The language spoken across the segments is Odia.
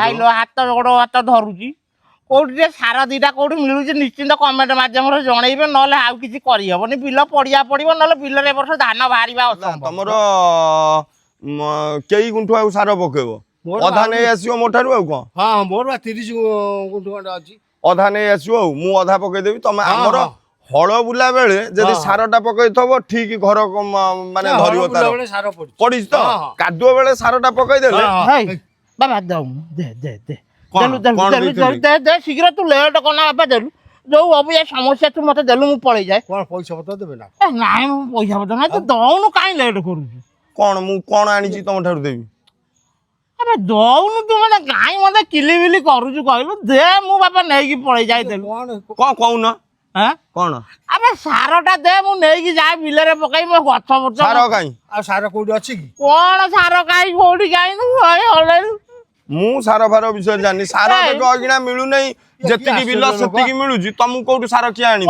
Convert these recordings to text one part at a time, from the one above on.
ଖାଇଲ ହାତ ଗୋଡ଼ ହାତ ଧରୁଛି କୋଉଠି ଟିକେ ସାର ଦିଟା କୋଉଠି ମିଳୁଛି ନିଶ୍ଚିନ୍ତ କମେଣ୍ଟ ମାଧ୍ୟମରେ ଜଣେଇବେ ନହେଲେ ଆଉ କିଛି କରିହବନି ବିଲ ପଡ଼ିଆ ପଡ଼ିବ ନହେଲେ ବିଲରେ ଏ ବର୍ଷ ଧାନ ବାହାରିବା ଅସମ୍ଭବ। ତମର କେଇ ଗୁଣ୍ଠୁ ଆଉ ସାର ପକେଇବ ଅଧା ନେଇ ଆସିବ ମୋ ଠାରୁ ଆଉ କଣ? ହଁ ମୋର 30 ଗୁଣ୍ଠୁ ଖଣ୍ଡେ ଅଛି ଅଧା ନେଇ ଆସିବ ଆଉ ମୁଁ ଅଧା ପକେଇଦେବି ତମେ ଆମର ହଳ ବୁଲା ବେଳେ ଯଦି ସାରଟା ପକେଇଥବ ଠିକ ଘର ମାନେ ଧରିବ ତାର ପଡିଛି ତ କାଦୁଅ ବେଳେ ସାରଟା ପକେଇଦେଲେ ବାବା ଦଉନୁ ଦେ ଦେ ଦେ ଦେ ଶୀଘ୍ର ତୁ ଲେଟ୍ କନା ବାପା ଦେଲୁ ଯୋଉ ଅବିଆ ସମସ୍ୟା ତୁ ମତେ ଦେଲୁ ମୁଁ ପଳେଇ ଯାଏ। କଣ ପଇସା ପତ୍ର ଦେବେ ନା? ନାଇଁ ମୁଁ ପଇସା ପତ୍ର ନାଇଁ ତୁ ଦଉନୁ କାଇଁ ଲେଟ୍ କରୁଛୁ? କଣ ମୁଁ କଣ ଆଣିଛି ତମ ଠାରୁ ଦେବି? ଆବେ ଦଉନୁ ତୁ ମାନେ କାଇଁ ମତେ କିଲିବିଲି କରୁଛୁ କହିଲୁ ଦେ ମୁଁ ବାପା ନେଇକି ପଳେଇ ଯାଇଦେଲୁ। କଣ କହୁନ? କଣ ଆବେ ସାରଟା ଦେ ମୁଁ ନେଇକି ଯାଏ ବିଲରେ ପକେଇ ମୋ ଗଛ ଫଛ ସାର କାଇଁ? ଆଉ ସାର କୋଉଠି ଅଛି କି? କଣ ସାର କାଇଁ କୋଉଠି କାଇଁ ମୁଁ ସାର ଫାର ବିଷୟରେ ଜାଣିନି ସାର ଦେଖ ଅଗିଣା ମିଳୁନାହିଁ ଯେତିକି ବିଲ ସେତିକି ମିଳୁଛି ତମକୁ କୋଉଠୁ ସାର କିଏ ଆଣିବ?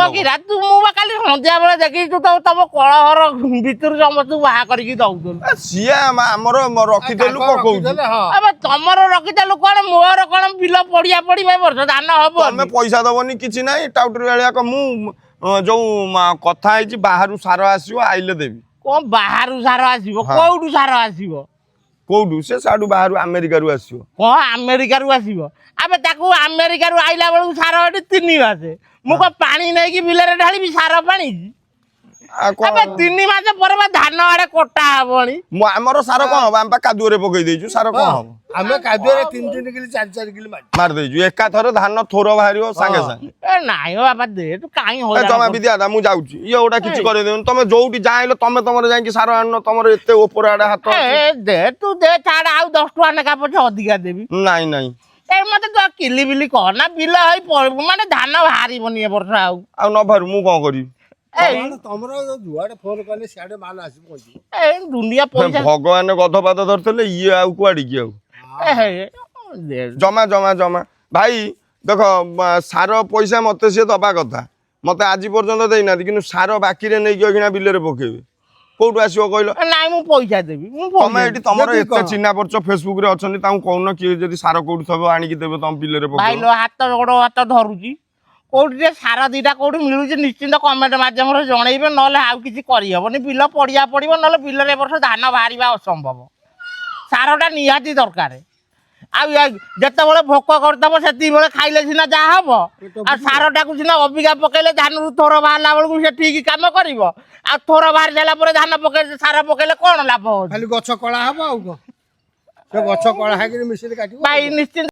ତୁ ମୁଁ ବା କାଲି ସନ୍ଧ୍ୟା ବେଳେ ଦେଖିଛୁ ତ ତମ କଳହର ଭିତରୁ ସମସ୍ତଙ୍କୁ ବାହା କରିକି ଦଉଥିଲୁ। ସିଏ ଆମର ରଖିଦେଲୁ ପକଉଛୁ। ଏବେ ତମର ରଖିଦେଲୁ କଣ ମୋର କଣ ବିଲ ପଡିଆ ପଡିବ ଏ ବର୍ଷ ଧାନ ହବ? ତମେ ପଇସା ଦବନି କିଛି ନାହିଁ ଟାଉଟର ଭଳିଆ ମୁଁ ଯୋଉ କଥା ହେଇଛି ବାହାରୁ ସାର ଆସିବ ଆଇଲେ ଦେବି। କଣ ବାହାରୁ ସାର ଆସିବ? କୋଉଠୁ ସାର ଆସିବ? କୋଉଠୁ ସେ ସାଡୁ ବାହାରୁ ଆମେରିକାରୁ ଆସିବ। କଣ ଆମେରିକାରୁ ଆସିବ? ଆବେ ତାକୁ ଆମେରିକାରୁ ଆଇଲା ବେଳକୁ ସାର ଏଠି 3 ମାସ ମୁଁ କଣ ପାଣି ନେଇକି ବିଲରେ ଢାଳିବି ସାର ପାଣି? ଆବେ 3 ମାସ ପରେ ବା ଧାନ ଆଡେ କଟା ହବଣି। ଆମର ସାର କଣ ହବ? ଆମେ କାଦୁଅରେ ପକେଇ ଦେଇଛୁ ସାର କଣ ହବ? ଆମେ କାଦୁଅରେ 3 କିଲି 4 କିଲି ମାରି ଦେଇଛୁ ଏକାଥରେ ଧାନ ଥୋର ବାହାରିବ ସାଙ୍ଗେ ସାଙ୍ଗେ। ନାଇଁ ବାପା ଦେ ତୁ କାଇଁ ଜମା ବିଦ୍ୟା ମୁଁ ଯାଉଛି ଇଏ ଗୋଟା କିଛି କରିଦେବି ତମେ ଯୋଉଠି ଯାଇଲ ତମେ ତମର ଯାଇକି ସାର ଆଣିନ ତମର ଏତେ ଉପର ଆଡେ ହାତ ଦେ ତୁ ଦେ ଛାଡ ଆଉ 10 ଟଙ୍କା ଲେଖା ପଛେ ଅଧିକା ଦେବି। ନାଇଁ ନାଇଁ ମତେ ତୁ କିଲି ବିଲି କହନା ବିଲ ହେଇ ମାନେ ଧାନ ବାହାରିବନି ଏ ବର୍ଷ ଆଉ ନ ବାହାରୁ ମୁଁ କଣ କରିବି? ତମର ଯୁଆଡେ ଫୋନ କଲେ ସିଆଡେ ମାଲ ଆସିବ ଦୁନିଆ ପଇସା ଭଗବାନ ଗଧପାତ ଧରିଥିଲେ ଇଏ ଆଉ କୁଆଡିକି ଆଉ ଜମା ଜମା ଜମା ଭାଇ ଦେଖ ସାର ପଇସା ମତେ ସିଏ ଦବା କଥା ମତେ ଆଜି ପର୍ଯ୍ୟନ୍ତ ଦେଇନାହାନ୍ତି କିନ୍ତୁ ସାର ବାକିରେ ନେଇକି ଅଗିଣା ବିଲରେ ପକେଇବେ କୋଉଠୁ ଆସିବ କହିଲ? ନାଇଁ ମୁଁ ପଇସା ଦେବି। ତମେ ଏଠି ତମର ଏତେ ଚିହ୍ନା ପରିଚୟ ଫେସବୁକ ରେ ଅଛନ୍ତି ତାଙ୍କୁ କହୁନ କିଏ ଯଦି ସାର କୋଉଠି ଥବ ଆଣିକି ଦେବେ ତମ ବିଲରେ ପକେଇବ। ହାତ ଗୋଡ଼ ହାତ ଧରୁଛି କୋଉଠି ଟିକେ ସାର ଦିଟା କୋଉଠି ମିଳୁଛି ନିଶ୍ଚିନ୍ତ କମେଣ୍ଟ ମାଧ୍ୟମରେ ଜଣେଇବେ ନହେଲେ ଆଉ କିଛି କରିହବନି ବିଲ ପଡ଼ିଆ ପଡ଼ିବ ନହେଲେ ବିଲରେ ଏ ବର୍ଷ ଧାନ ବାହାରିବା ଅସମ୍ଭବ। ସାରଟା ନିହାତି ଦରକାର ଆଉ ଯେତେବେଳେ ଭୋକ କରିଦେବ ସେତିକିବେଳେ ଖାଇଲେ ସିନା ଯାହା ହବ ଆଉ ସାରଟାକୁ ସିନା ଅବିକା ପକେଇଲେ ଧାନରୁ ଥୋର ବାହାରିଲା ବେଳକୁ ସେ ଠିକ କାମ କରିବ ଆଉ ଥୋର ବାହାରି ସାରିଲା ପରେ ଧାନ ପକେଇଲେ ସାର ପକେଇଲେ କଣ ଲାଭ ହଉଛି? ଖାଲି ଗଛ କଳା ହବ ଆଉ କଣ? ସେ ଗଛ କଳା ହେଇକି ମିଶିଲେ କାଟିବ ଭାଇ ନିଶ୍ଚିନ୍ତ